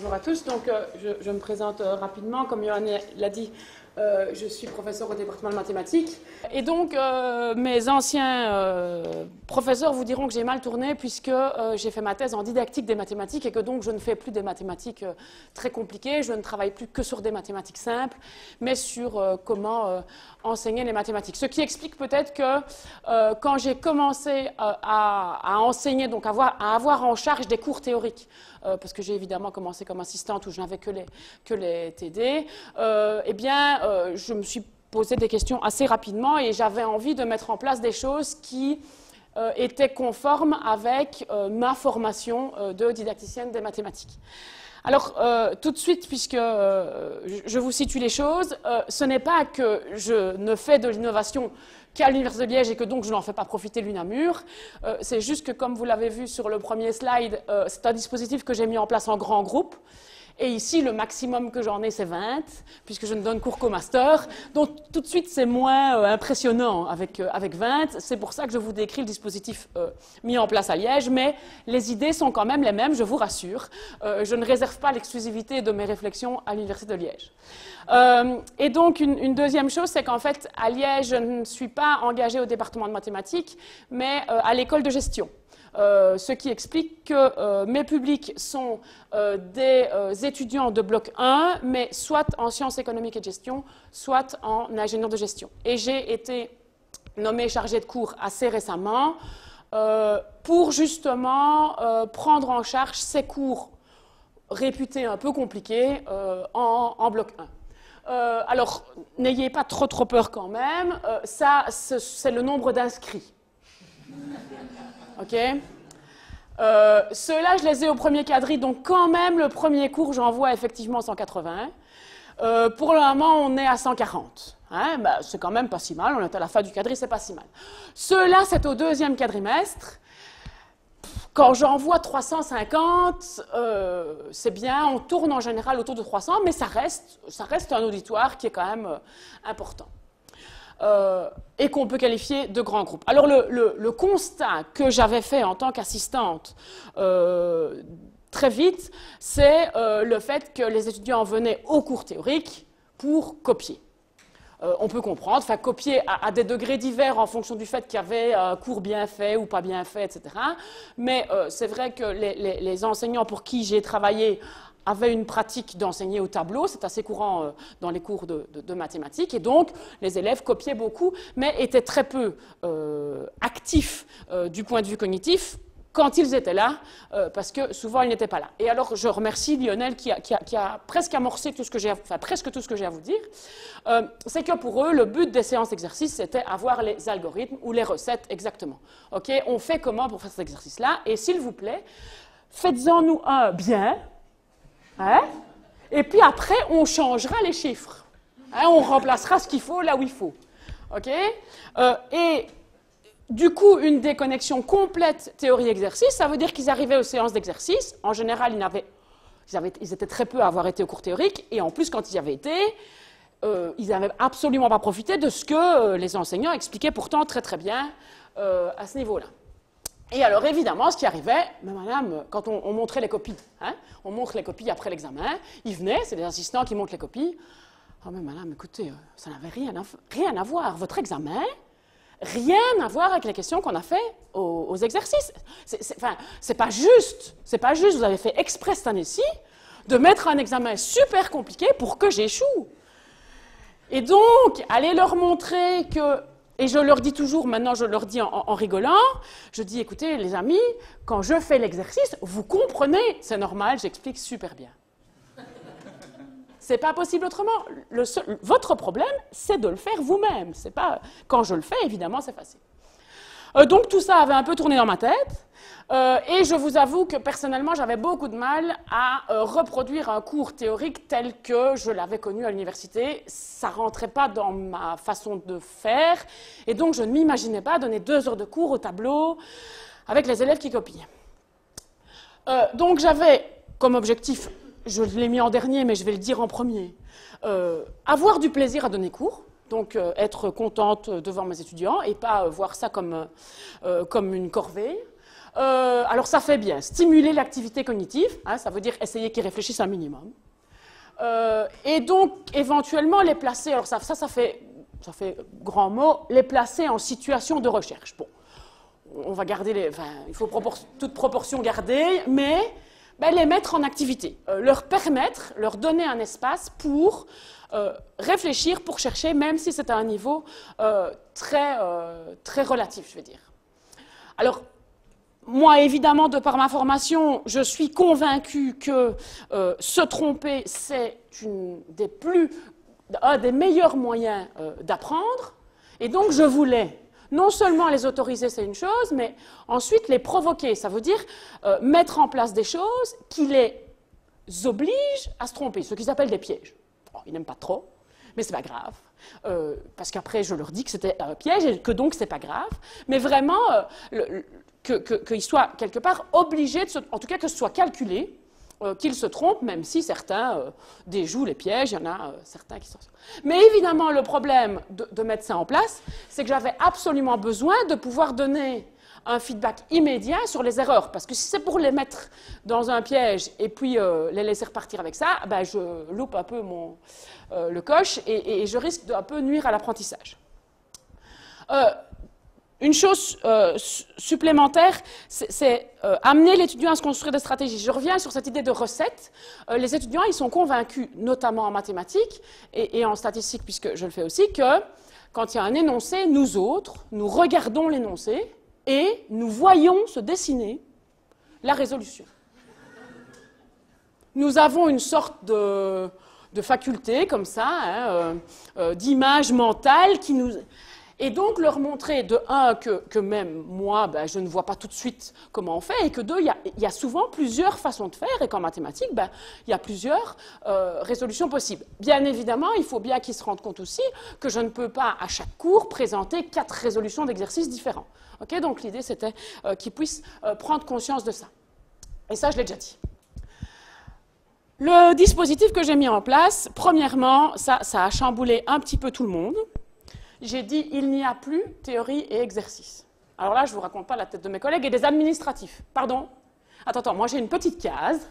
Bonjour à tous. Donc, je me présente rapidement. Comme Johan l'a dit, je suis professeur au département de mathématiques. Et donc, mes anciens professeurs vous diront que j'ai mal tourné puisque j'ai fait ma thèse en didactique des mathématiques et que donc je ne fais plus des mathématiques très compliquées. Je ne travaille plus que sur des mathématiques simples, mais sur comment enseigner les mathématiques. Ce qui explique peut-être que quand j'ai commencé à enseigner, donc à avoir en charge des cours théoriques, parce que j'ai évidemment commencé comme assistante où je n'avais que les TD, eh bien, je me suis posé des questions assez rapidement et j'avais envie de mettre en place des choses qui étaient conformes avec ma formation de didacticienne des mathématiques. Alors, tout de suite, puisque je vous situe les choses, ce n'est pas que je ne fais de l'innovation qu'à l'Université de Liège et que donc je n'en fais pas profiter l'UNAMUR. C'est juste que, comme vous l'avez vu sur le premier slide, c'est un dispositif que j'ai mis en place en grand groupe. Et ici, le maximum que j'en ai, c'est 20, puisque je ne donne cours qu'au master. Donc, tout de suite, c'est moins impressionnant avec 20. C'est pour ça que je vous décris le dispositif mis en place à Liège. Mais les idées sont quand même les mêmes, je vous rassure. Je ne réserve pas l'exclusivité de mes réflexions à l'Université de Liège. Et donc, une deuxième chose, c'est qu'en fait, à Liège, je ne suis pas engagée au département de mathématiques, mais à l'école de gestion. Ce qui explique que mes publics sont des étudiants de bloc 1, mais soit en sciences économiques et de gestion, soit en ingénieur de gestion. Et j'ai été nommée chargée de cours assez récemment pour justement prendre en charge ces cours réputés un peu compliqués en bloc 1. Alors, n'ayez pas trop peur quand même, ça c'est le nombre d'inscrits. Ok. Ceux-là, je les ai au premier quadri, donc quand même, le premier cours, j'envoie effectivement 180. Pour le moment, on est à 140. Hein, bah, c'est quand même pas si mal, on est à la fin du quadri, c'est pas si mal. Ceux-là, c'est au deuxième quadrimestre. Quand j'envoie 350, c'est bien, on tourne en général autour de 300, mais ça reste un auditoire qui est quand même important. Et qu'on peut qualifier de grand groupe. Alors le constat que j'avais fait en tant qu'assistante très vite, c'est le fait que les étudiants venaient au cours théorique pour copier. On peut comprendre, enfin copier à des degrés divers en fonction du fait qu'il y avait un cours bien fait ou pas bien fait, etc. Mais c'est vrai que les enseignants pour qui j'ai travaillé avaient une pratique d'enseigner au tableau, c'est assez courant dans les cours de mathématiques, et donc les élèves copiaient beaucoup, mais étaient très peu actifs du point de vue cognitif quand ils étaient là, parce que souvent ils n'étaient pas là. Et alors je remercie Lionel qui a presque amorcé tout ce que j'ai, enfin presque tout ce que j'ai à vous dire, c'est que pour eux, le but des séances d'exercice, c'était avoir les algorithmes ou les recettes exactement. Ok, on fait comment pour faire cet exercice-là, et s'il vous plaît, faites-en nous un bien. Hein? Et puis après, on changera les chiffres. Hein? On remplacera ce qu'il faut là où il faut. Okay? Et du coup, une déconnexion complète théorie-exercice, ça veut dire qu'ils arrivaient aux séances d'exercice. En général, ils étaient très peu à avoir été au cours théorique. Et en plus, quand ils y avaient été, ils n'avaient absolument pas profité de ce que les enseignants expliquaient pourtant très bien à ce niveau-là. Et alors, évidemment, ce qui arrivait, mais madame, quand on montrait les copies, hein, on montre les copies après l'examen, ils venaient, c'est des assistants qui montrent les copies. Oh, mais madame, écoutez, ça n'avait rien à voir. Votre examen, rien à voir avec les questions qu'on a fait aux exercices. C'est pas juste. Vous avez fait exprès cette année-ci de mettre un examen super compliqué pour que j'échoue. Et donc, allez leur montrer que... Et je leur dis toujours, maintenant je leur dis en rigolant, je dis, écoutez les amis, quand je fais l'exercice, vous comprenez, c'est normal, j'explique super bien. C'est pas possible autrement. Votre problème, c'est de le faire vous-même. C'est pas, quand je le fais, évidemment, c'est facile. Donc tout ça avait un peu tourné dans ma tête. Et je vous avoue que personnellement, j'avais beaucoup de mal à reproduire un cours théorique tel que je l'avais connu à l'université. Ça ne rentrait pas dans ma façon de faire. Et donc, je ne m'imaginais pas donner 2 heures de cours au tableau avec les élèves qui copiaient. Donc, j'avais comme objectif, je l'ai mis en dernier, mais je vais le dire en premier, avoir du plaisir à donner cours. Donc, être contente devant mes étudiants et pas voir ça comme une corvée. Alors ça fait bien, stimuler l'activité cognitive, hein, ça veut dire essayer qu'ils réfléchissent un minimum. Et donc, éventuellement, les placer, alors ça fait grand mot, les placer en situation de recherche. Bon, on va garder il faut toute proportion garder, mais les mettre en activité, leur permettre, leur donner un espace pour réfléchir, pour chercher, même si c'est à un niveau très relatif, je veux dire. Alors, moi, évidemment, de par ma formation, je suis convaincue que se tromper, c'est un des meilleurs moyens d'apprendre. Et donc, je voulais non seulement les autoriser, c'est une chose, mais ensuite les provoquer. Ça veut dire mettre en place des choses qui les obligent à se tromper, ce qu'ils appellent des pièges. Bon, ils n'aiment pas trop, mais c'est pas grave. Parce qu'après, je leur dis que c'était un piège et que donc c'est pas grave. Mais vraiment... qu'ils soient quelque part obligés, en tout cas que ce soit calculé, qu'ils se trompent, même si certains déjouent les pièges, il y en a certains qui s'en sortent. Mais évidemment, le problème de mettre ça en place, c'est que j'avais absolument besoin de pouvoir donner un feedback immédiat sur les erreurs, parce que si c'est pour les mettre dans un piège et puis les laisser repartir avec ça, je loupe un peu le coche et je risque d'un peu nuire à l'apprentissage. Une chose supplémentaire, c'est amener l'étudiant à se construire des stratégies. Je reviens sur cette idée de recette. Les étudiants, ils sont convaincus, notamment en mathématiques et en statistique, puisque je le fais aussi, que quand il y a un énoncé, nous autres, nous regardons l'énoncé et nous voyons se dessiner la résolution. Nous avons une sorte de faculté, comme ça, d'image mentale qui nous... Et donc, leur montrer, de un, que même moi, je ne vois pas tout de suite comment on fait, et que deux, il y a souvent plusieurs façons de faire, et qu'en mathématiques, il y a plusieurs résolutions possibles. Bien évidemment, il faut bien qu'ils se rendent compte aussi que je ne peux pas, à chaque cours, présenter 4 résolutions d'exercices différents. Okay, donc, l'idée, c'était qu'ils puissent prendre conscience de ça. Et ça, je l'ai déjà dit. Le dispositif que j'ai mis en place, premièrement, ça a chamboulé un petit peu tout le monde. J'ai dit, il n'y a plus théorie et exercice. Alors là, je ne vous raconte pas la tête de mes collègues et des administratifs. Pardon? Attends, moi j'ai une petite case.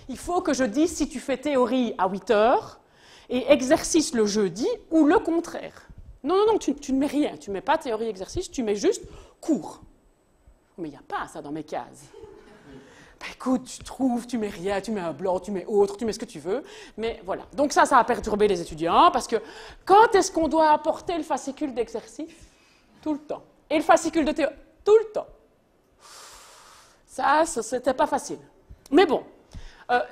Il faut que je dise si tu fais théorie à 8 heures et exercice le jeudi ou le contraire. Non, tu ne mets rien. Tu ne mets pas théorie et exercice, tu mets juste cours. Mais il n'y a pas ça dans mes cases. Écoute, tu trouves, tu mets rien, tu mets un blanc, tu mets autre, tu mets ce que tu veux. Mais voilà. Donc ça a perturbé les étudiants parce que quand est-ce qu'on doit apporter le fascicule d'exercice? Tout le temps. Et le fascicule de théorie? Tout le temps. Ça c'était pas facile. Mais bon,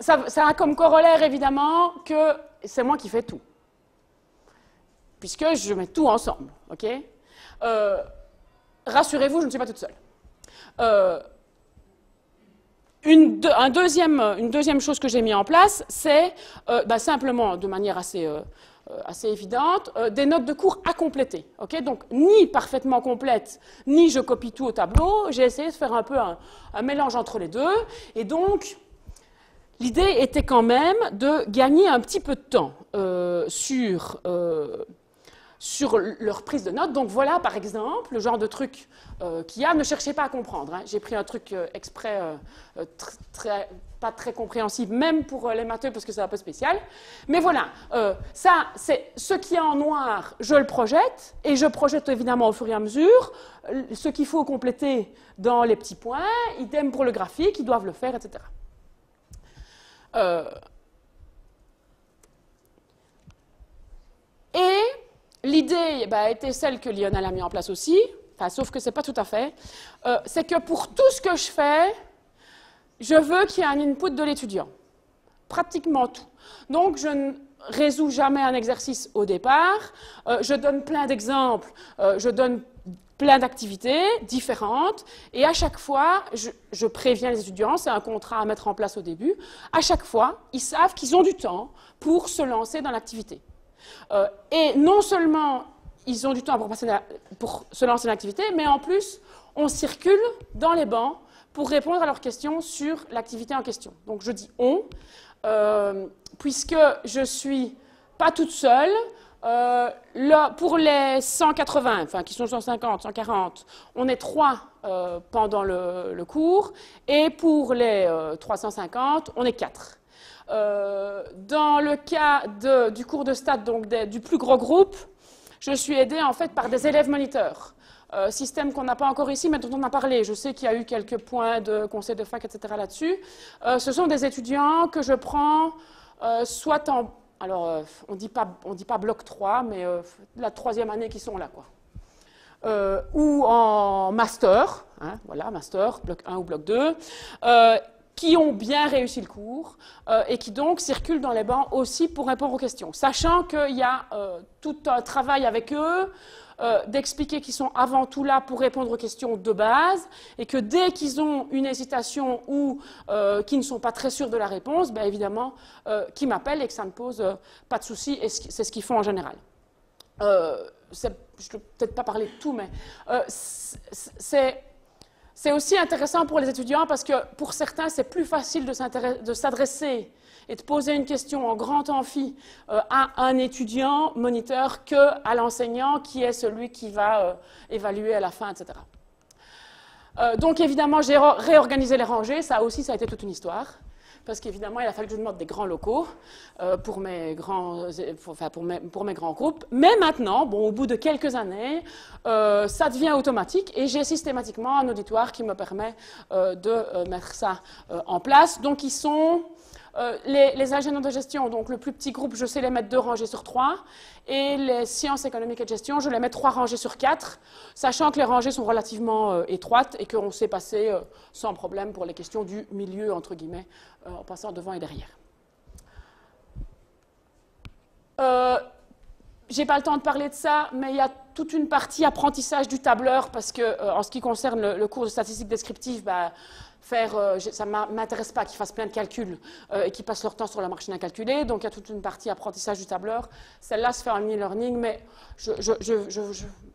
ça a comme corollaire évidemment que c'est moi qui fais tout. Puisque je mets tout ensemble. Ok? Rassurez-vous, je ne suis pas toute seule. Une deuxième chose que j'ai mis en place, c'est simplement, de manière assez évidente, des notes de cours à compléter. Okay, donc, ni parfaitement complètes, ni je copie tout au tableau. J'ai essayé de faire un peu un mélange entre les deux. Et donc, l'idée était quand même de gagner un petit peu de temps sur leur prise de notes. Donc voilà, par exemple, le genre de truc qu'il y a. Ne cherchez pas à comprendre. Hein. J'ai pris un truc exprès pas très compréhensible, même pour les matheux, parce que c'est un peu spécial. Mais voilà, ça, c'est ce qui est en noir, je le projette, et je projette évidemment au fur et à mesure ce qu'il faut compléter dans les petits points. Idem pour le graphique, ils doivent le faire, etc. Et l'idée était celle que Lionel a mis en place aussi, sauf que ce n'est pas tout à fait, c'est que pour tout ce que je fais, je veux qu'il y ait un input de l'étudiant. Pratiquement tout. Donc, je ne résous jamais un exercice au départ, je donne plein d'exemples, je donne plein d'activités différentes, et à chaque fois, je préviens les étudiants, c'est un contrat à mettre en place au début, à chaque fois, ils savent qu'ils ont du temps pour se lancer dans l'activité. Et non seulement ils ont du temps pour se lancer dans l'activité, mais en plus, on circule dans les bancs pour répondre à leurs questions sur l'activité en question. Donc je dis « on », puisque je ne suis pas toute seule. Là, pour les 180, enfin qui sont 150, 140, on est 3 pendant le cours, et pour les 350, on est 4. Dans le cas du cours de stats, donc du plus gros groupe, je suis aidée en fait par des élèves moniteurs. Système qu'on n'a pas encore ici, mais dont on a parlé. Je sais qu'il y a eu quelques points de conseil de fac, etc. là-dessus. Ce sont des étudiants que je prends soit en... Alors, on dit pas bloc 3, mais la 3e année qui sont là, quoi. Ou en master, hein, voilà, master, bloc 1 ou bloc 2, qui ont bien réussi le cours et qui donc circulent dans les bancs aussi pour répondre aux questions. Sachant qu'il y a tout un travail avec eux, d'expliquer qu'ils sont avant tout là pour répondre aux questions de base et que dès qu'ils ont une hésitation ou qu'ils ne sont pas très sûrs de la réponse, ben évidemment, qu'ils m'appellent et que ça ne pose pas de souci, et c'est ce qu'ils font en général. Je ne vais peut-être pas parler de tout, mais c'est aussi intéressant pour les étudiants parce que pour certains, c'est plus facile de s'adresser et de poser une question en grand amphi à un étudiant moniteur qu'à l'enseignant qui est celui qui va évaluer à la fin, etc. Donc évidemment, j'ai réorganisé les rangées, ça aussi, ça a été toute une histoire. Parce qu'évidemment, il a fallu que je demande des grands locaux pour mes grands groupes. Mais maintenant, bon, au bout de quelques années, ça devient automatique et j'ai systématiquement un auditoire qui me permet de mettre ça en place. Donc, ils sont les ingénieurs de gestion, donc le plus petit groupe, je sais les mettre 2 rangées sur 3, et les sciences économiques et de gestion, je les mets 3 rangées sur 4, sachant que les rangées sont relativement étroites et qu'on sait passer sans problème pour les questions du milieu, entre guillemets, en passant devant et derrière. J'ai pas le temps de parler de ça, mais il y a toute une partie apprentissage du tableur, parce que en ce qui concerne le cours de statistique descriptive, bah, ça ne m'intéresse pas qu'ils fassent plein de calculs et qu'ils passent leur temps sur la machine à calculer. Donc, il y a toute une partie apprentissage du tableur. Celle-là se fait en e-learning, mais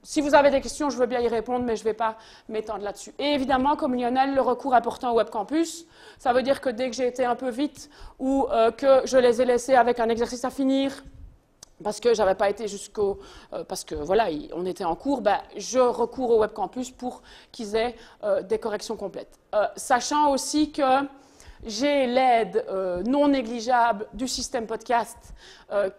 si vous avez des questions, je veux bien y répondre, mais je ne vais pas m'étendre là-dessus. Et évidemment, comme Lionel, le recours important au Web Campus, ça veut dire que dès que j'ai été un peu vite ou que je les ai laissés avec un exercice à finir, parce que j'avais pas été jusqu'au... parce que voilà, on était en cours, ben, je recours au Web Campus pour qu'ils aient des corrections complètes. Sachant aussi que j'ai l'aide non négligeable du système podcast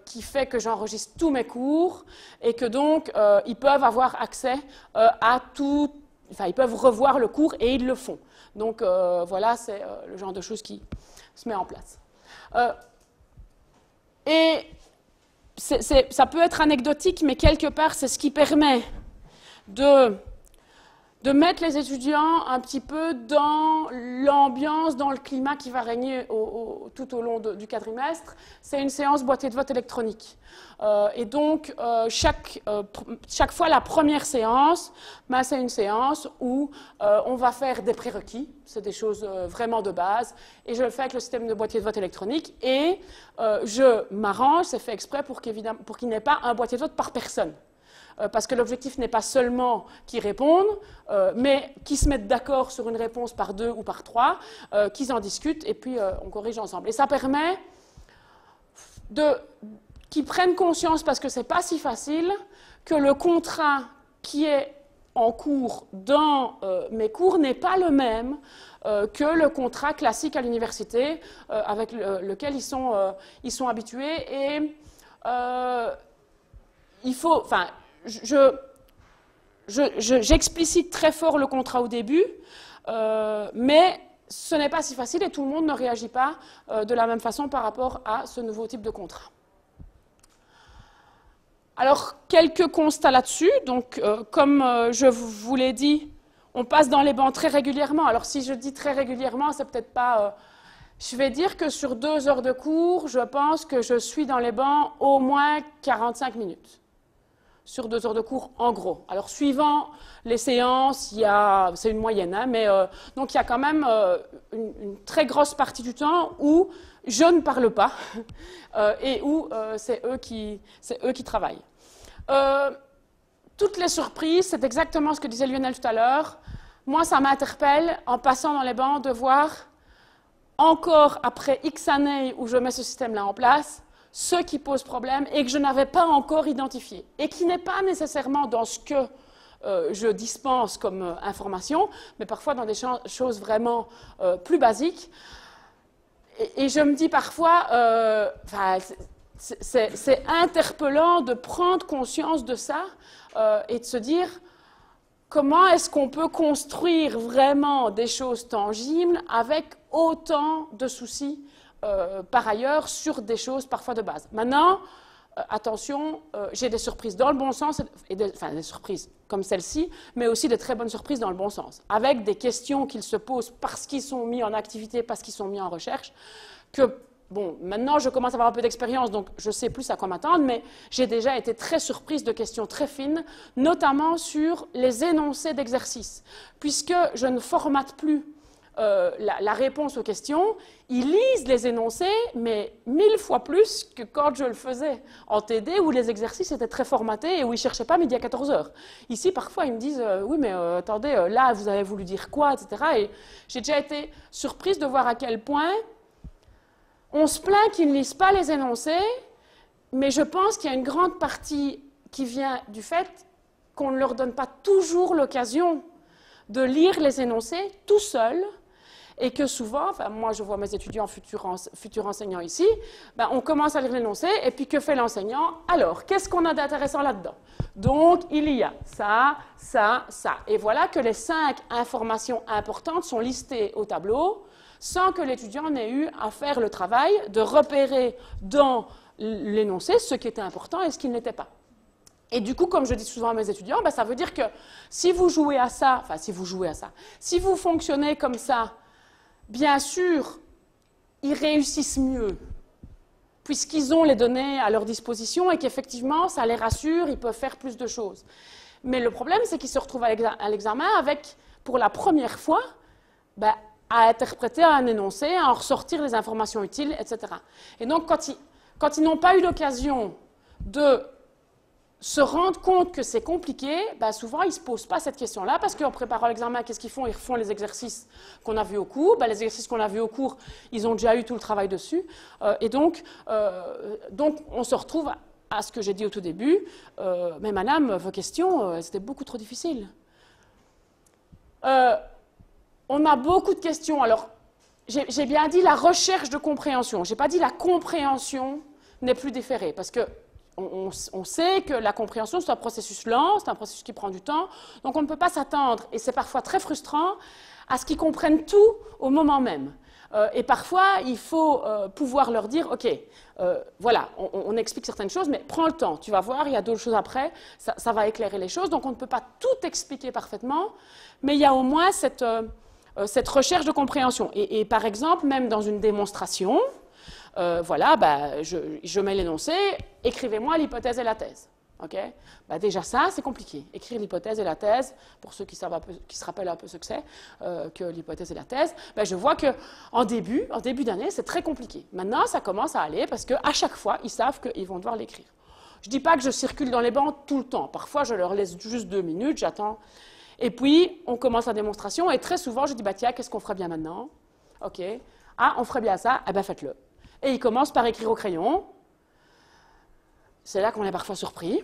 qui fait que j'enregistre tous mes cours et que donc ils peuvent avoir accès à tout... Enfin, ils peuvent revoir le cours et ils le font. Donc voilà, c'est le genre de choses qui se met en place. Et... ça peut être anecdotique, mais quelque part, c'est ce qui permet de mettre les étudiants un petit peu dans l'ambiance, dans le climat qui va régner tout au long du quadrimestre. C'est une séance boîtier de vote électronique. Et donc, chaque fois, la première séance, ben, c'est une séance où on va faire des prérequis. C'est des choses vraiment de base. Et je le fais avec le système de boîtier de vote électronique. Et je m'arrange, c'est fait exprès pour qu'il n'y ait pas un boîtier de vote par personne. Parce que l'objectif n'est pas seulement qu'ils répondent, mais qu'ils se mettent d'accord sur une réponse par 2 ou par 3, qu'ils en discutent et puis on corrige ensemble. Et ça permet qu'ils prennent conscience, parce que ce n'est pas si facile, que le contrat qui est en cours dans mes cours n'est pas le même que le contrat classique à l'université avec lequel ils sont habitués. Et il faut... Enfin, j'explicite très fort le contrat au début, mais ce n'est pas si facile et tout le monde ne réagit pas de la même façon par rapport à ce nouveau type de contrat. Alors, quelques constats là-dessus. Donc, comme je vous l'ai dit, on passe dans les bancs très régulièrement. Alors, si je dis très régulièrement, c'est peut-être pas... je vais dire que sur 2 heures de cours, je pense que je suis dans les bancs au moins 45 minutes. Sur 2 heures de cours, en gros. Alors, suivant les séances, c'est une moyenne, hein, mais donc il y a quand même une très grosse partie du temps où je ne parle pas et où c'est eux qui travaillent. Toutes les surprises, c'est exactement ce que disait Lionel tout à l'heure. Moi, ça m'interpelle, en passant dans les bancs, de voir, encore après X années où je mets ce système-là en place, ce qui pose problème et que je n'avais pas encore identifié, et qui n'est pas nécessairement dans ce que je dispense comme information, mais parfois dans des choses vraiment plus basiques. Et je me dis parfois, c'est interpellant de prendre conscience de ça et de se dire comment est-ce qu'on peut construire vraiment des choses tangibles avec autant de soucis par ailleurs sur des choses parfois de base. Maintenant, attention, j'ai des surprises dans le bon sens, enfin des surprises comme celle-ci, mais aussi de très bonnes surprises dans le bon sens, avec des questions qu'ils se posent parce qu'ils sont mis en activité, parce qu'ils sont mis en recherche, que, bon, maintenant je commence à avoir un peu d'expérience, donc je sais plus à quoi m'attendre, mais j'ai déjà été très surprise de questions très fines, notamment sur les énoncés d'exercices, puisque je ne formate plus la réponse aux questions, ils lisent les énoncés, mais 1000 fois plus que quand je le faisais en TD, où les exercices étaient très formatés et où ils ne cherchaient pas midi à 14 h. Ici, parfois, ils me disent oui, mais attendez, là, vous avez voulu dire quoi, etc. Et j'ai déjà été surprise de voir à quel point on se plaint qu'ils ne lisent pas les énoncés, mais je pense qu'il y a une grande partie qui vient du fait qu'on ne leur donne pas toujours l'occasion de lire les énoncés tout seuls, et que souvent, enfin, moi je vois mes étudiants futurs enseignants ici, ben, on commence à lire l'énoncé, et puis que fait l'enseignant? Alors, qu'est-ce qu'on a d'intéressant là-dedans? Donc, il y a ça, ça, ça. Et voilà que les 5 informations importantes sont listées au tableau, sans que l'étudiant n'ait eu à faire le travail de repérer dans l'énoncé ce qui était important et ce qui ne l'était pas. Et du coup, comme je dis souvent à mes étudiants, ben, ça veut dire que si vous jouez à ça, enfin si vous fonctionnez comme ça, bien sûr, ils réussissent mieux, puisqu'ils ont les données à leur disposition et qu'effectivement, ça les rassure, ils peuvent faire plus de choses. Mais le problème, c'est qu'ils se retrouvent à l'examen avec, pour la première fois, ben, à interpréter un énoncé, à en ressortir les informations utiles, etc. Et donc, quand ils n'ont pas eu l'occasion de se rendre compte que c'est compliqué, ben souvent ils ne se posent pas cette question-là parce qu'en préparant l'examen, qu'est-ce qu'ils font? Ils refont les exercices qu'on a vus au cours. Ben, les exercices qu'on a vus au cours, ils ont déjà eu tout le travail dessus. Et donc, on se retrouve à ce que j'ai dit au tout début. Mais madame, vos questions, c'était beaucoup trop difficile. On a beaucoup de questions. Alors, j'ai bien dit la recherche de compréhension. Je n'ai pas dit la compréhension n'est plus déférée parce que on sait que la compréhension, c'est un processus lent, c'est un processus qui prend du temps, donc on ne peut pas s'attendre, et c'est parfois très frustrant, à ce qu'ils comprennent tout au moment même. Et parfois, il faut pouvoir leur dire, OK, voilà, on explique certaines choses, mais prends le temps, tu vas voir, il y a d'autres choses après, ça va éclairer les choses, donc on ne peut pas tout expliquer parfaitement, mais il y a au moins cette recherche de compréhension. Et par exemple, même dans une démonstration, voilà, bah, je mets l'énoncé, écrivez-moi l'hypothèse et la thèse. Okay, bah déjà ça, c'est compliqué. Écrire l'hypothèse et la thèse, pour ceux qui se rappellent un peu ce que c'est, que l'hypothèse et la thèse, bah je vois qu'en début d'année, c'est très compliqué. Maintenant, ça commence à aller parce qu'à chaque fois, ils savent qu'ils vont devoir l'écrire. Je ne dis pas que je circule dans les bancs tout le temps. Parfois, je leur laisse juste 2 minutes, j'attends. Et puis, on commence la démonstration et très souvent, je dis, bah tiens, qu'est-ce qu'on ferait bien maintenant? OK. Ah, on ferait bien ça, eh bien faites-le. Et ils commencent par écrire au crayon. C'est là qu'on est parfois surpris.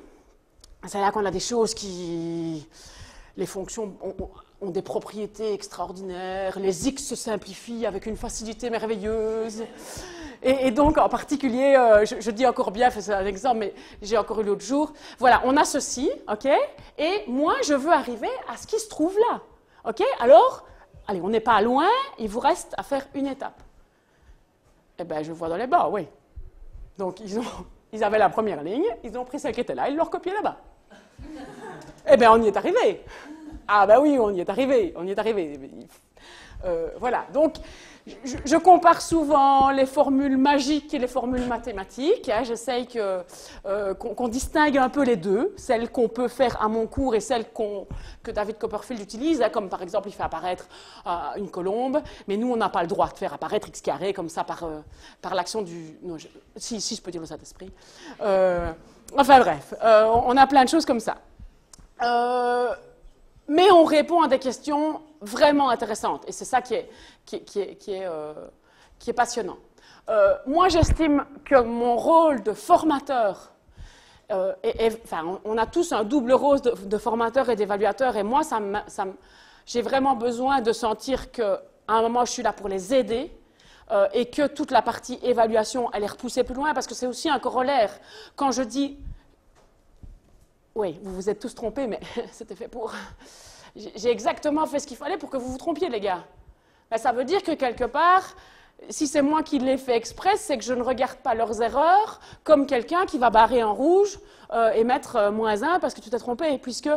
C'est là qu'on a des choses qui... Les fonctions ont des propriétés extraordinaires. Les X se simplifient avec une facilité merveilleuse. Et donc, en particulier, je dis encore bien, c'est un exemple, mais j'ai encore eu l'autre jour. Voilà, on a ceci, OK? Et moi, je veux arriver à ce qui se trouve là. OK? Alors, allez, on n'est pas loin, il vous reste à faire une étape. Eh bien, je vois dans les bas, oui. Donc, ils avaient la première ligne, ils ont pris celle qui était là, ils l'ont recopiée là-bas. Eh bien, on y est arrivé. Ah ben oui, on y est arrivé, voilà, donc je compare souvent les formules magiques et les formules mathématiques. Hein, j'essaye qu'on distingue un peu les deux, celles qu'on peut faire à mon cours et celles que David Copperfield utilise, hein, comme par exemple il fait apparaître une colombe, mais nous on n'a pas le droit de faire apparaître x carré comme ça par l'action du... Non, si je peux dire le Saint-Esprit. Enfin bref, on a plein de choses comme ça. Mais on répond à des questions vraiment intéressantes, et c'est ça qui est passionnant. Moi, j'estime que mon rôle de formateur enfin, on a tous un double rôle de formateur et d'évaluateur, et moi, j'ai vraiment besoin de sentir qu'à un moment, je suis là pour les aider, et que toute la partie évaluation, elle est repoussée plus loin, parce que c'est aussi un corollaire. Quand je dis... Oui, vous vous êtes tous trompés, mais c'était fait pour... J'ai exactement fait ce qu'il fallait pour que vous vous trompiez, les gars. Ben, ça veut dire que quelque part... Si c'est moi qui l'ai fait exprès, c'est que je ne regarde pas leurs erreurs comme quelqu'un qui va barrer en rouge et mettre -1 parce que tu t'es trompé, puisque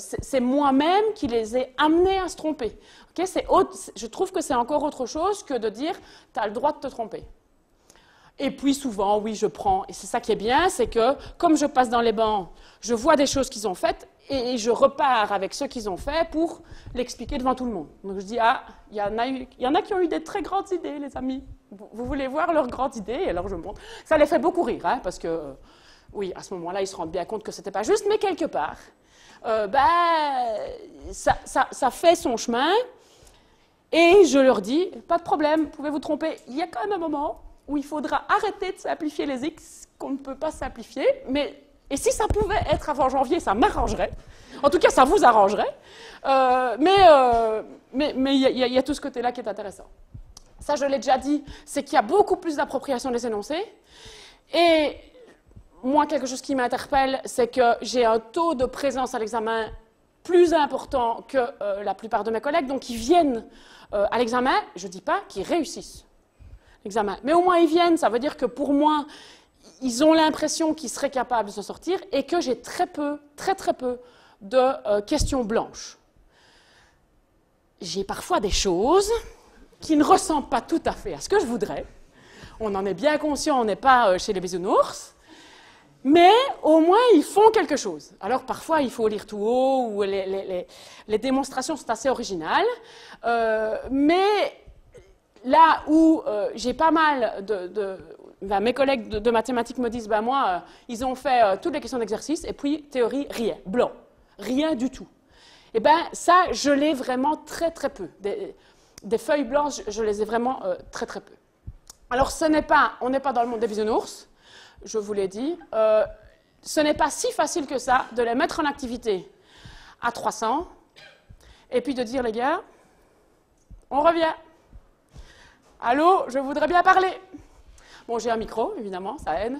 c'est moi-même qui les ai amenés à se tromper. Okay, je trouve que c'est encore autre chose que de dire « tu as le droit de te tromper ». Et puis souvent, oui, je prends, et c'est ça qui est bien, c'est que comme je passe dans les bancs, je vois des choses qu'ils ont faites, et je repars avec ce qu'ils ont fait pour l'expliquer devant tout le monde. Donc je dis, ah, il y en a qui ont eu des très grandes idées, les amis. Vous voulez voir leurs grandes idées? Et alors je montre. Ça les fait beaucoup rire, hein, parce que, oui, à ce moment-là, ils se rendent bien compte que ce n'était pas juste, mais quelque part, ça fait son chemin, et je leur dis, pas de problème, vous pouvez vous tromper. Il y a quand même un moment où il faudra arrêter de simplifier les X qu'on ne peut pas simplifier, mais... Et si ça pouvait être avant janvier, ça m'arrangerait. En tout cas, ça vous arrangerait. Mais il y a tout ce côté-là qui est intéressant. Ça, je l'ai déjà dit, c'est qu'il y a beaucoup plus d'appropriation des énoncés. Et moi, quelque chose qui m'interpelle, c'est que j'ai un taux de présence à l'examen plus important que la plupart de mes collègues. Donc, ils viennent à l'examen, je ne dis pas qu'ils réussissent l'examen. Mais au moins, ils viennent. Ça veut dire que pour moi... Ils ont l'impression qu'ils seraient capables de s'en sortir et que j'ai très peu de questions blanches. J'ai parfois des choses qui ne ressemblent pas tout à fait à ce que je voudrais. On en est bien conscient, on n'est pas chez les bisounours, mais au moins ils font quelque chose. Alors parfois il faut lire tout haut, ou les démonstrations sont assez originales, mais là où j'ai pas mal mes collègues de mathématiques me disent, ben moi, ils ont fait toutes les questions d'exercice, et puis théorie, rien, blanc, rien du tout. Et bien ça, je l'ai vraiment très peu. Des feuilles blanches, je les ai vraiment très peu. Alors on n'est pas dans le monde des bisounours, je vous l'ai dit. Ce n'est pas si facile que ça de les mettre en activité à 300, et puis de dire, les gars, on revient. Allô, je voudrais bien parler. Bon, j'ai un micro, évidemment, ça aide.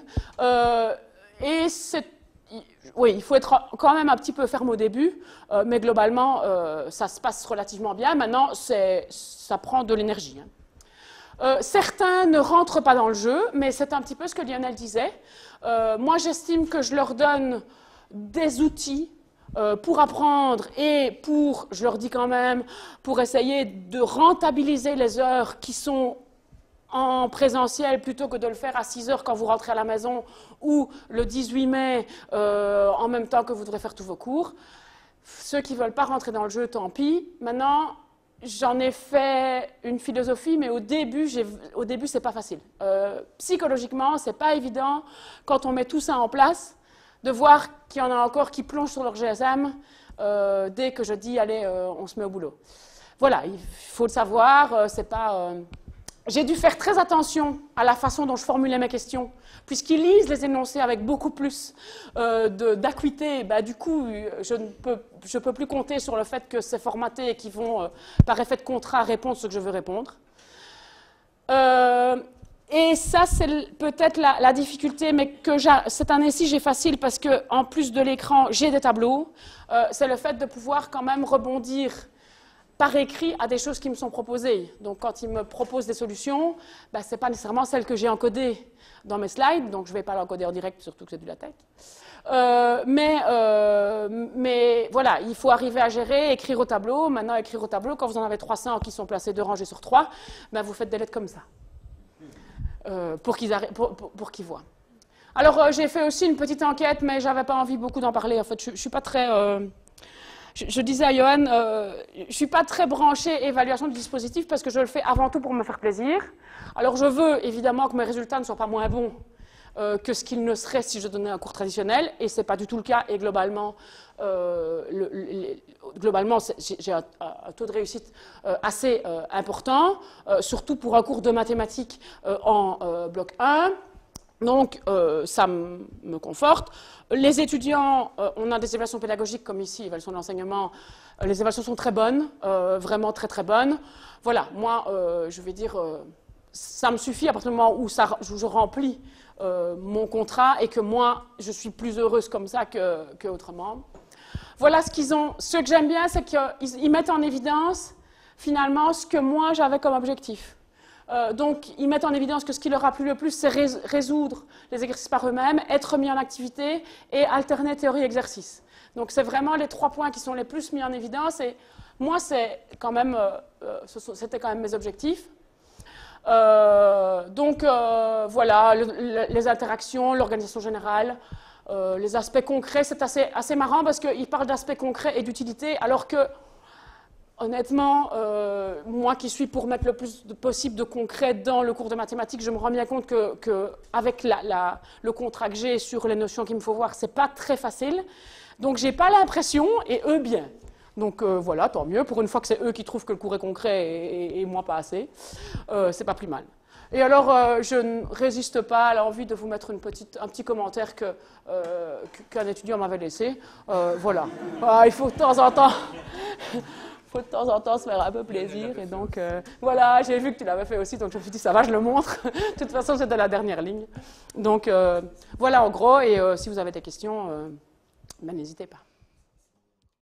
Oui, il faut être quand même un petit peu ferme au début, mais globalement, ça se passe relativement bien. Maintenant, ça prend de l'énergie. Hein. Certains ne rentrent pas dans le jeu, mais c'est un petit peu ce que Lionel disait. Moi, j'estime que je leur donne des outils pour apprendre et pour, je leur dis quand même, pour essayer de rentabiliser les heures qui sont en présentiel plutôt que de le faire à 6 heures quand vous rentrez à la maison ou le 18 mai en même temps que vous devrez faire tous vos cours. Ceux qui ne veulent pas rentrer dans le jeu, tant pis. Maintenant, j'en ai fait une philosophie, mais au début, c'est pas facile. Psychologiquement, c'est pas évident quand on met tout ça en place de voir qu'il y en a encore qui plongent sur leur GSM dès que je dis, allez, on se met au boulot. Voilà, il faut le savoir, c'est pas... J'ai dû faire très attention à la façon dont je formulais mes questions, puisqu'ils lisent les énoncés avec beaucoup plus d'acuité. Bah, du coup, je peux plus compter sur le fait que c'est formaté et qu'ils vont, par effet de contrat, répondre ce que je veux répondre. Et ça, c'est peut-être la difficulté, mais que cette année-ci, j'ai facile parce qu'en plus de l'écran, j'ai des tableaux. C'est le fait de pouvoir quand même rebondir par écrit à des choses qui me sont proposées. Donc, quand ils me proposent des solutions, ben, ce n'est pas nécessairement celles que j'ai encodées dans mes slides, donc je ne vais pas l'encoder en direct, surtout que c'est du latex. Mais voilà, il faut arriver à gérer, écrire au tableau. Maintenant, écrire au tableau, quand vous en avez 300 qui sont placés 2 rangées sur 3, ben, vous faites des lettres comme ça, pour qu'ils voient. Alors, j'ai fait aussi une petite enquête, mais je n'avais pas envie beaucoup d'en parler. En fait, je ne suis pas très... Je disais à Johan, je ne suis pas très branchée évaluation du dispositif parce que je le fais avant tout pour me faire plaisir. Alors je veux évidemment que mes résultats ne soient pas moins bons que ce qu'ils ne seraient si je donnais un cours traditionnel, et ce n'est pas du tout le cas, et globalement, j'ai un taux de réussite assez important, surtout pour un cours de mathématiques en bloc 1. Donc, ça me conforte. Les étudiants, on a des évaluations pédagogiques comme ici, évaluation de l'enseignement. Les évaluations sont très bonnes, vraiment très très bonnes. Voilà, moi, je vais dire, ça me suffit à partir du moment où je remplis mon contrat et que moi, je suis plus heureuse comme ça qu'autrement. Voilà ce qu'ils ont. Ce que j'aime bien, c'est qu'ils mettent en évidence, finalement, ce que moi, j'avais comme objectif. Donc, ils mettent en évidence que ce qui leur a plu le plus, c'est résoudre les exercices par eux-mêmes, être mis en activité et alterner théorie-exercice. Donc, c'est vraiment les 3 points qui sont les plus mis en évidence. Et moi, c'était quand même mes objectifs. Voilà, les interactions, l'organisation générale, les aspects concrets. C'est assez marrant parce qu'ils parlent d'aspects concrets et d'utilité, alors que honnêtement, moi qui suis pour mettre le plus possible de concret dans le cours de mathématiques, je me rends bien compte qu'avec le contrat que j'ai sur les notions qu'il me faut voir, c'est pas très facile. Donc, j'ai pas l'impression, et eux bien. Donc, voilà, tant mieux. Pour une fois que c'est eux qui trouvent que le cours est concret et moi pas assez, c'est pas plus mal. Et alors, je ne résiste pas à l'envie de vous mettre un petit commentaire qu'un étudiant m'avait laissé. Voilà. Il faut de temps en temps... faut de temps en temps se faire un peu plaisir. Et donc, voilà, j'ai vu que tu l'avais fait aussi, donc je me suis dit, ça va, je le montre. De toute façon, c'était la dernière ligne. Donc, voilà, en gros, et si vous avez des questions, ben, n'hésitez pas.